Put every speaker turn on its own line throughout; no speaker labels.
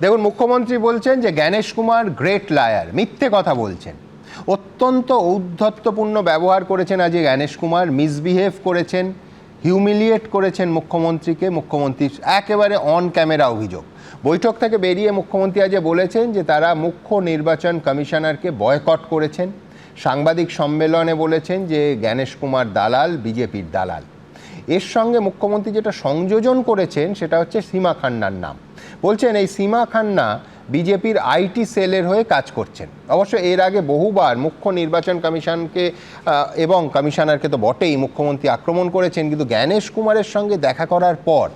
দেখুন, মুখ্যমন্ত্রী বলছেন যে জ্ঞানেশ কুমার গ্রেট লায়ার, মিথ্যে কথা বলছেন। অত্যন্ত ঔদ্ধত্যপূর্ণ ব্যবহার করেছেন আজকে জ্ঞানেশ কুমার, মিসবিহেভ করেছেন, হিউমিলিয়েট করেছেন মুখ্যমন্ত্রীকে। মুখ্যমন্ত্রীর একেবারে অন ক্যামেরা অভিযোগ। বৈঠক থেকে বেরিয়ে মুখ্যমন্ত্রী আজ বলেছেন যে তারা মুখ্য নির্বাচন কমিশনারকে বয়কট করেছেন। সাংবাদিক সম্মেলনে বলেছেন যে জ্ঞানেশ কুমার দালাল, বিজেপির দালাল। এর সঙ্গে মুখ্যমন্ত্রী যেটা সংযোজন করেছেন সেটা হচ্ছে সীমা খান্নার নাম। বলছেন এই সীমা খান্না বিজেপির আইটি সেলের হয়ে কাজ করছেন। অবশ্য এর আগে বহুবার মুখ্য নির্বাচন কমিশনকে এবং কমিশনারকে তো বটেই মুখ্যমন্ত্রী আক্রমণ করেছেন, কিন্তু জ্ঞানেশ কুমারের সঙ্গে দেখা করার পর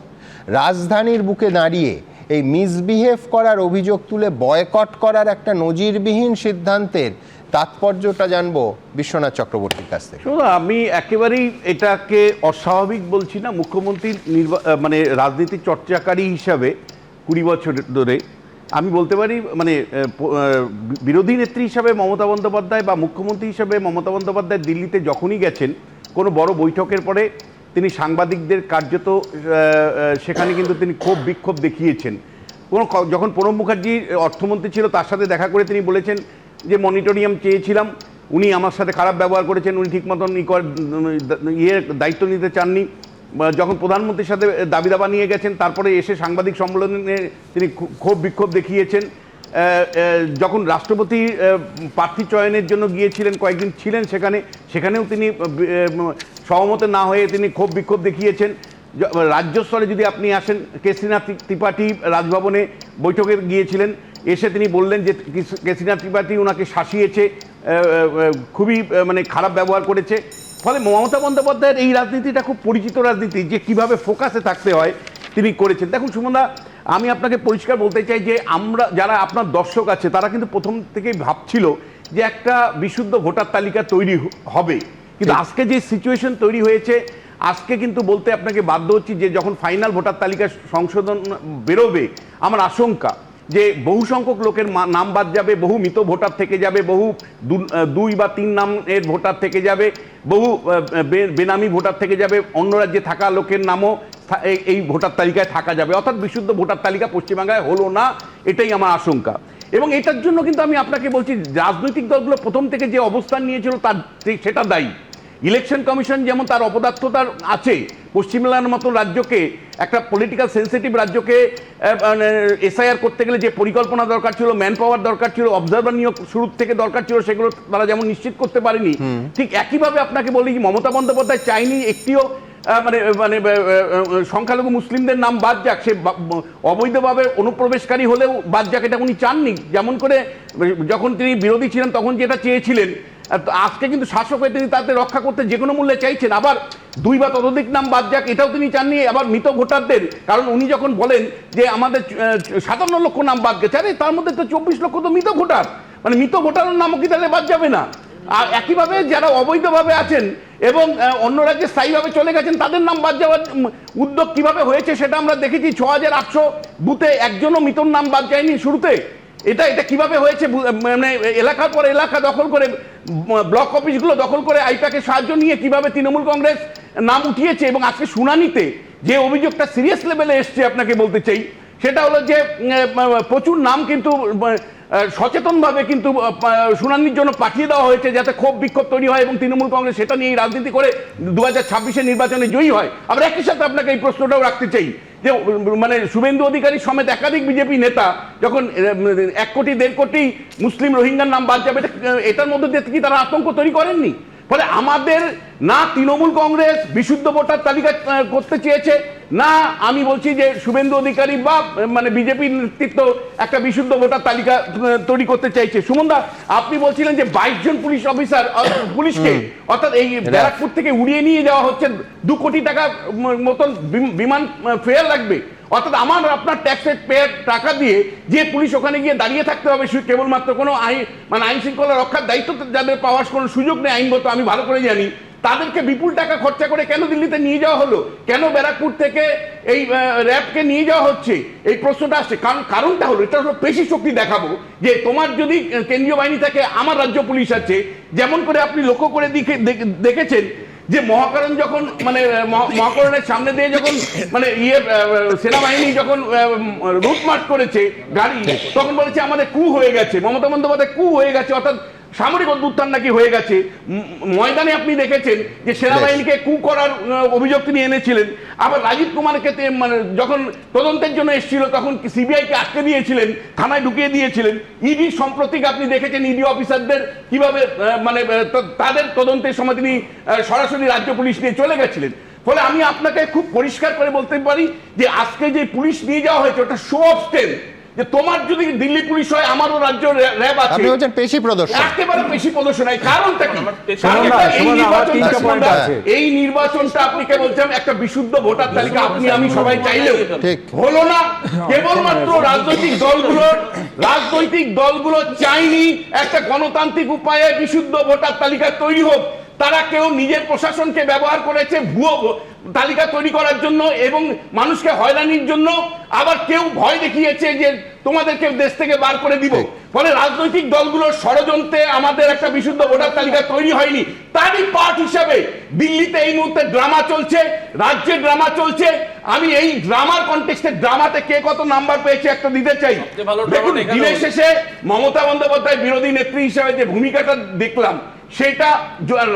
রাজধানীর বুকে দাঁড়িয়ে এই মিসবিহেভ করার অভিযোগ তুলে বয়কট করার একটা নজিরবিহীন সিদ্ধান্তের তাৎপর্যটা জানবো বিশ্বনাথ চক্রবর্তীর কাছ থেকে।
আমি একেবারেই এটাকে অস্বাভাবিক বলছি না। মুখ্যমন্ত্রীর মানে রাজনীতি চর্চাকারী হিসাবে 20 বছর ধরে আমি বলতে পারি, মানে বিরোধী নেত্রী হিসাবে মমতা বন্দ্যোপাধ্যায় বা মুখ্যমন্ত্রী হিসাবে মমতা বন্দ্যোপাধ্যায় দিল্লিতে যখনই গেছেন কোনো বড় বৈঠকের পরে তিনি সাংবাদিকদের কার্যত সেখানে কিন্তু তিনি ক্ষোভ বিক্ষোভ দেখিয়েছেন। যখন প্রণব মুখার্জি অর্থমন্ত্রী ছিল তার সাথে দেখা করে তিনি বলেছেন যে মনিটরিয়াম চেয়েছিলাম, উনি আমার সাথে খারাপ ব্যবহার করেছেন, উনি ঠিক মতন দায়িত্ব নিতে চাননি। যখন প্রধানমন্ত্রীর সাথে দাবি দাবা নিয়ে গেছেন তারপরে এসে সাংবাদিক সম্মেলনে তিনি ক্ষোভ বিক্ষোভ দেখিয়েছেন। যখন রাষ্ট্রপতি প্রার্থী চয়নের জন্য গিয়েছিলেন, কয়েকদিন ছিলেন সেখানেও তিনি সহমত না হয়ে তিনি ক্ষোভ বিক্ষোভ দেখিয়েছেন। রাজ্য স্তরে যদি আপনি আসেন, কেশরীনাথ ত্রিপাঠী রাজভবনে বৈঠকে গিয়েছিলেন, এসে তিনি বললেন যে কেশরীনাথ ত্রিপাঠী ওনাকে শাসিয়েছে, খুবই মানে খারাপ ব্যবহার করেছে। ফলে মমতা বন্দ্যোপাধ্যায়ের এই রাজনীতিটা খুব পরিচিত রাজনীতি, যে কিভাবে ফোকাসে থাকতে হয় তিনি করেছেন। দেখুন সুমনদা, আমি আপনাকে পরিষ্কার বলতে চাই যে আমরা যারা আপনার দর্শক আছে তারা কিন্তু প্রথম থেকেই ভাবছিল যে একটা বিশুদ্ধ ভোটার তালিকা তৈরি হবে, কিন্তু আজকে যে সিচুয়েশন তৈরি হয়েছে, আজকে কিন্তু বলতে আপনাকে বাধ্য হচ্ছি যে যখন ফাইনাল ভোটার তালিকা সংশোধন বেরোবে, আমার আশঙ্কা যে বহু সংখ্যক লোকের নাম বাদ যাবে, বহু মৃত ভোটার থেকে যাবে, বহু 2 বা 3 নামের ভোটার থেকে যাবে, বহু বেনামি ভোটার থেকে যাবে, অন্য রাজ্যে থাকা লোকের নামও এই ভোটার তালিকায় থাকা যাবে। অর্থাৎ বিশুদ্ধ ভোটার তালিকা পশ্চিমবাংলায় হলো না, এটাই আমার আশঙ্কা। এবং এটার জন্য কিন্তু আমি আপনাকে বলছি রাজনৈতিক দলগুলো প্রথম থেকে যে অবস্থান নিয়েছিল তার সেটা দায়ী। ইলেকশন কমিশন যেমন তার অপদার্থতার আছে, পশ্চিমবাংলার মতো রাজ্যকে, একটা পলিটিক্যাল সেন্সিটিভ রাজ্যকে এসআইআর করতে গেলে যে পরিকল্পনা দরকার ছিল, ম্যান পাওয়ার দরকার ছিল, অবজারভার নিয়োগ শুরু থেকে দরকার ছিল, সেগুলো তারা যেমন নিশ্চিত করতে পারেনি, ঠিক একইভাবে আপনাকে বলি মমতা বন্দ্যোপাধ্যায় চাইনি একটিও মানে মানে সংখ্যালঘু মুসলিমদের নাম বাদ যাক, সে অবৈধভাবে অনুপ্রবেশকারী হলেও বাদ যাক, এটা উনি চাননি। যেমন করে যখন তিনি বিরোধী ছিলেন তখন যেটা চেয়েছিলেন, আজকে কিন্তু শাসক হয়ে তিনি তাদের রক্ষা করতে যে কোনো মূল্যে চাইছেন। আবার 2 বা ততোধিক নাম বাদ যাক, এটাও তিনি চাননি। আবার মৃত ভোটারদের, কারণ উনি যখন বলেন যে আমাদের 57 লক্ষ নাম বাদ গেছে, আরে তার মধ্যে তো 24 লক্ষ তো মৃত ভোটার, মানে মৃত ভোটারের নামও কি তাহলে বাদ যাবে না? আর একইভাবে যারা অবৈধভাবে আছেন এবং অন্য রাজ্যে স্থায়ীভাবে চলে গেছেন তাদের নাম বাদ যাওয়ার উদ্যোগ কিভাবে হয়েছে সেটা আমরা দেখেছি। 6800 বুথে একজনও মৃতর নাম বাদ যায়নি শুরুতে। এটা কিভাবে হয়েছে? মানে এলাকার পর এলাকা দখল করে, ব্লক অফিসগুলো দখল করে আইপ্যাকের সাহায্য নিয়ে কিভাবে তৃণমূল কংগ্রেস নাম উঠিয়েছে। এবং আজকে শুনানিতে যে অভিযোগটা সিরিয়াস লেভেলে এসছে আপনাকে বলতে চাই, সেটা হলো যে প্রচুর নাম কিন্তু সচেতনভাবে কিন্তু শুনানির জন্য পাঠিয়ে দেওয়া হয়েছে যাতে ক্ষোভ বিক্ষোভ তৈরি হয় এবং তৃণমূল কংগ্রেস সেটা নিয়ে রাজনীতি করে 2026-এর নির্বাচনে জয়ী হয়। আবার একই সাথে আপনাকে এই প্রশ্নটাও রাখতে চাই যে মানে শুভেন্দু অধিকারী সমেত একাধিক বিজেপি নেতা যখন 1 কোটি 1.5 কোটি মুসলিম রোহিঙ্গার নাম বাদ যাবে, এটার মধ্যে দিয়ে কি তারা আতঙ্ক তৈরি করেননি? ফলে আমাদের না তৃণমূল কংগ্রেস বিশুদ্ধ ভোটার তালিকা করতে চেয়েছে, না আমি বলছি যে শুভেন্দু অধিকারী বা মানে বিজেপির নেতৃত্ব একটা বিশুদ্ধ ভোটার তালিকা তৈরি করতে চাইছে। সুমনদা, আপনি বলছিলেন যে 22 জন পুলিশ অফিসার, পুলিশকে অর্থাৎ এই ব্যারাকপুর থেকে উড়িয়ে নিয়ে যাওয়া হচ্ছে, 2 কোটি টাকা মতন বিমান ফেয়ার লাগবে। অর্থাৎ আমার আপনার ট্যাক্সের টাকা দিয়ে যে পুলিশ ওখানে গিয়ে দাঁড়িয়ে থাকতে হবে কেবলমাত্র কোনো আইন শৃঙ্খলা রক্ষার দায়িত্ব যাদের পাওয়ার কোনো সুযোগ নেই আইনগত, আমি ভালো করে জানি, তাদেরকে বিপুল টাকা খরচা করে কেন দিল্লিতে নিয়ে যাওয়া হলো? কেন ব্যারাকপুর থেকে এই র্যাবকে নিয়ে যাওয়া হচ্ছে? এই প্রশ্নটা আসছে। কারণটা হলো, এটা হলো পেশি শক্তি দেখাবো যে তোমার যদি কেন্দ্রীয় বাহিনী থাকে, আমার রাজ্য পুলিশ আছে। যেমন করে আপনি লক্ষ্য করে দেখেছেন যে মহাকরণ যখন মানে মহাকরণের সামনে দিয়ে যখন মানে সেনাবাহিনী যখন রুট মার্চ করেছে গাড়ি, তখন বলেছে আমাদের কু হয়ে গেছে, মমতা বন্দ্যোপাধ্যায় কু হয়ে গেছে, অর্থাৎ সামরিক অভ্যুত্থান নাকি হয়ে গেছে। ময়দানে আপনি দেখেছেন যে সেনাবাহিনীকে কু করার অভিযোগ তিনি এনেছিলেন। আবার রাজীব কুমারকে মানে যখন তদন্তের জন্য এসেছিল তখন সিবিআইকে আটকে দিয়েছিলেন, থানায় ঢুকিয়ে দিয়েছিলেন। ইডি সম্প্রতিক আপনি দেখেছেন ইডি অফিসারদের কিভাবে মানে তাদের তদন্তের সময় তিনি সরাসরি রাজ্য পুলিশ নিয়ে চলে গেছিলেন। ফলে আমি আপনাকে খুব পরিষ্কার করে বলতে পারি যে আজকে যে পুলিশ নিয়ে যাওয়া হয়েছে ওটা শো অফ স্ট্রেংথ, যে তোমার যদি দিল্লি পুলিশ হয় আমারও রাজ্য র্যাব আছে,
আপনি বলছেন পেশি প্রদর্শন,
একেবারে পেশি প্রদর্শন। কারণটা কি? এই নির্বাচনটা আপনি কে বলছেন একটা বিশুদ্ধ ভোটার তালিকা আপনি আমি সবাই চাইলেও হলো না। কেবলমাত্র রাজনৈতিক দলগুলো চাইনি একটা গণতান্ত্রিক উপায়ে বিশুদ্ধ ভোটার তালিকা তৈরি হোক। তারা কেউ নিজের প্রশাসনকে ব্যবহার করেছে ভুয়ো তালিকা তৈরি করার জন্য এবং মানুষকে হয়রানির জন্য, আবার কেউ ভয় দেখিয়েছে যে তোমাদেরকে দেশ থেকে বার করে দিব। ফলে রাজনৈতিক দলগুলোর ষড়যন্ত্রে আমাদের একটা বিশুদ্ধ ভোটার তালিকা তৈরি হয়নি। তারই পার্ট হিসাবে দিল্লিতে এই মুহূর্তে ড্রামা চলছে, রাজ্যে ড্রামা চলছে। আমি এই ড্রামার কনটেক্সটে ড্রামাতে কে কত নাম্বার পেয়েছে একটা দিতে চাই। দেখুন, দিনের শেষে মমতা বন্দ্যোপাধ্যায় বিরোধী নেত্রী হিসেবে যে ভূমিকাটা দেখলাম সেটা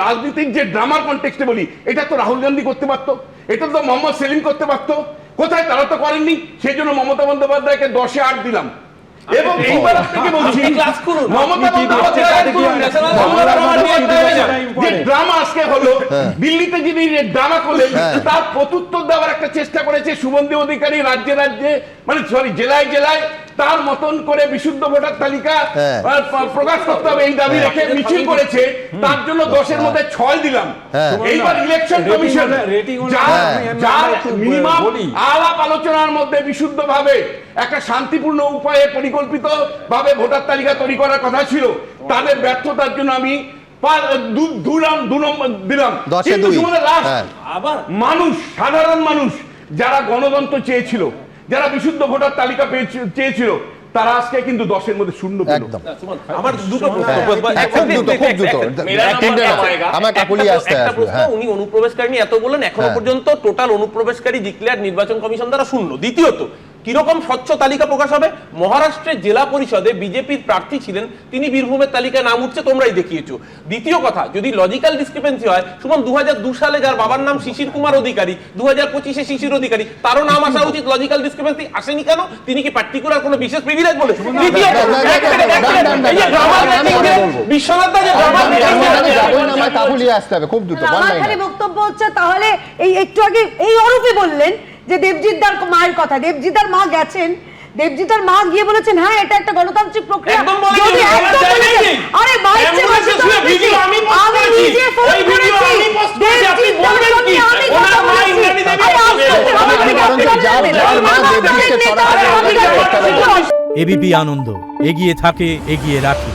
রাজনীতির যে ড্রামার কনটেক্সটে বলি, এটা তো রাহুল গান্ধী করতে পারতো, এটা তো মোহাম্মদ সেলিম করতে পারতো। কোথায়? তারা তো করেননি। সেই জন্য মমতা বন্দ্যোপাধ্যায়কে 10-এ 8 দিলাম। এবং এইবার আপনাকে বলছি মমতা বন্দ্যোপাধ্যায় যে ড্রামা আজকে হলো দিল্লিতে যিনি ড্রামা করলেন তার প্রত্যুত্তর দেওয়ার একটা চেষ্টা করেছে শুভেন্দু অধিকারী রাজ্যে রাজ্যে, মানে সরি জেলায় জেলায় তার মতন করে বিশুদ্ধ ভোটার তালিকা প্রকাশ করতে হবে এই দাবি রেখে মিছিল করেছে। তার জন্য 10-এর মধ্যে 6 দিলাম। এইবার ইলেকশন কমিশন যার মিনিমাম আলাপ আলোচনার মধ্যে বিশুদ্ধ ভাবে একটা শান্তিপূর্ণ উপায়ে পরিকল্পিত ভাবে ভোটার তালিকা তৈরি করার কথা ছিল, তাদের ব্যর্থতার জন্য আমি 2 নম্বর দিলাম। কিন্তু মানুষ, সাধারণ মানুষ যারা গণতন্ত্র চেয়েছিল, যারা বিশুদ্ধ ভোটার তালিকা চেয়েছিল, তারা আজকে কিন্তু 10-এর মধ্যে 0 পেল।
আমার দুটো প্রশ্ন, উনি অনুপ্রবেশকারী এত বলেন, এখনো পর্যন্ত টোটাল অনুপ্রবেশকারী ডিক্লেয়ার নির্বাচন কমিশন দ্বারা 0। দ্বিতীয়ত, কিরকম স্বচ্ছ তালিকা প্রকাশ হবে? মহারাষ্ট্রের জেলা পরিষদে বিজেপির প্রার্থী ছিলেন, তিনি বীরভূমের তালিকায় নাম উঠছে, তোমরাই দেখিয়েছো। দ্বিতীয় কথা, যদি লজিক্যাল ডিসক্রিপেন্সি হয়, সুমন 2002 সালে যার বাবার নাম শিশির কুমার অধিকারী, 2025-এ শিশির অধিকারী, তারও নাম আসা উচিত। লজিক্যাল ডিসক্রিপেন্সি আসেনি কেন? তিনি কি পার্টিকুলার কোনো বিশেষ প্রিভিলেজ বলে? বিশ্বনাথ দা যে
খুব দ্রুত
বক্তব্য হচ্ছে, তাহলে এই একটু আগে এই অরূপে বললেন যে দেবজিৎদার মায়ের কথা, দেবজিৎদার মা গেছেন, দেবজিৎদার মা গিয়ে বলেছেন হ্যাঁ এটা একটা গণতান্ত্রিক প্রক্রিয়া। যদি একদম বলেছেন, আরে বাইরে আমি নিজে ফোন করেছি, দেবজিৎদার সঙ্গে আমি কথা বলেছি।
এবিপি আনন্দ, এগিয়ে থাকে, এগিয়ে রাখে।